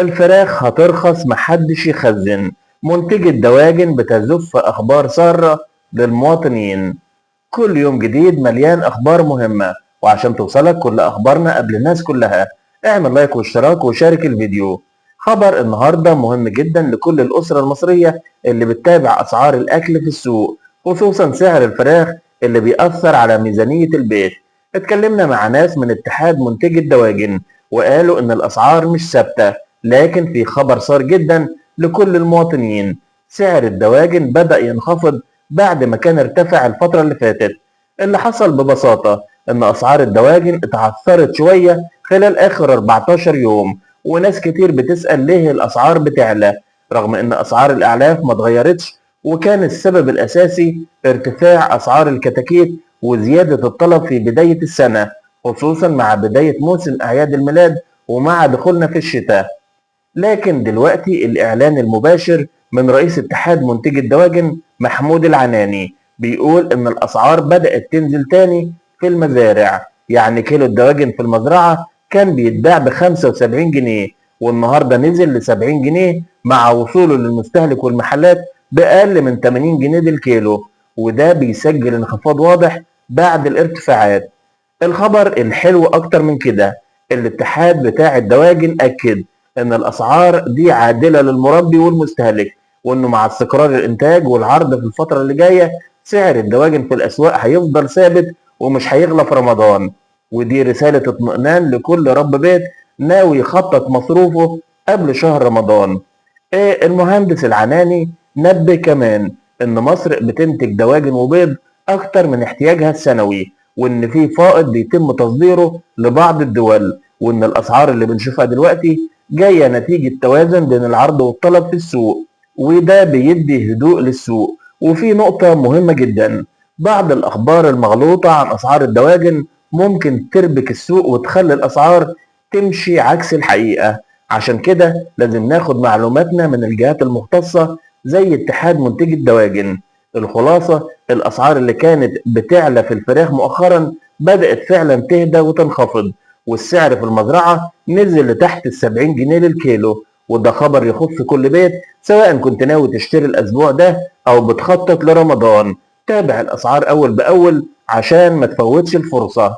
الفراخ هترخص محدش يخزن. منتجة دواجن بتزف أخبار سارة للمواطنين. كل يوم جديد مليان أخبار مهمة، وعشان توصلك كل أخبارنا قبل الناس كلها اعمل لايك واشتراك وشارك الفيديو. خبر النهاردة مهم جدا لكل الأسرة المصرية اللي بتتابع أسعار الأكل في السوق، خصوصا سعر الفراخ اللي بيأثر على ميزانية البيت. اتكلمنا مع ناس من اتحاد منتجي الدواجن وقالوا إن الأسعار مش ثابتة، لكن في خبر صار جدا لكل المواطنين. سعر الدواجن بدأ ينخفض بعد ما كان ارتفع الفترة اللي فاتت. اللي حصل ببساطة إن أسعار الدواجن اتعثرت شوية خلال آخر 14 يوم، وناس كتير بتسأل ليه الأسعار بتعلى رغم إن أسعار الأعلاف ما اتغيرتش، وكان السبب الأساسي ارتفاع أسعار الكتاكيت وزيادة الطلب في بداية السنة، خصوصا مع بداية موسم أعياد الميلاد ومع دخولنا في الشتاء. لكن دلوقتي الإعلان المباشر من رئيس اتحاد منتجي الدواجن محمود العناني بيقول إن الأسعار بدأت تنزل تاني في المزارع. يعني كيلو الدواجن في المزرعة كان بيتباع ب 75 جنيه، والنهاردة نزل ل 70 جنيه مع وصوله للمستهلك والمحلات بأقل من 80 جنيه للكيلو، وده بيسجل انخفاض واضح بعد الارتفاعات. الخبر الحلو أكتر من كده، الاتحاد بتاع الدواجن أكد إن الأسعار دي عادلة للمربي والمستهلك، وإنه مع استقرار الإنتاج والعرض في الفترة اللي جاية سعر الدواجن في الأسواق هيفضل ثابت ومش هيغلى في رمضان. ودي رسالة اطمئنان لكل رب بيت ناوي يخطط مصروفه قبل شهر رمضان. المهندس العناني نبه كمان إن مصر بتنتج دواجن وبيض أكتر من احتياجها السنوي، وإن في فائض بيتم تصديره لبعض الدول، وإن الأسعار اللي بنشوفها دلوقتي جاية نتيجة توازن بين العرض والطلب في السوق، وده بيدي هدوء للسوق. وفي نقطة مهمة جدا، بعض الأخبار المغلوطة عن أسعار الدواجن ممكن تربك السوق وتخلي الأسعار تمشي عكس الحقيقة. عشان كده لازم ناخد معلوماتنا من الجهات المختصة زي اتحاد منتجي الدواجن. الخلاصة، الأسعار اللي كانت بتعلى في الفراخ مؤخرا بدأت فعلا تهدى وتنخفض، والسعر في المزرعة نزل لتحت ال 70 جنيه للكيلو، وده خبر يخص كل بيت سواء كنت ناوي تشتري الأسبوع ده أو بتخطط لرمضان. تابع الأسعار أول بأول عشان ما تفوتش الفرصة.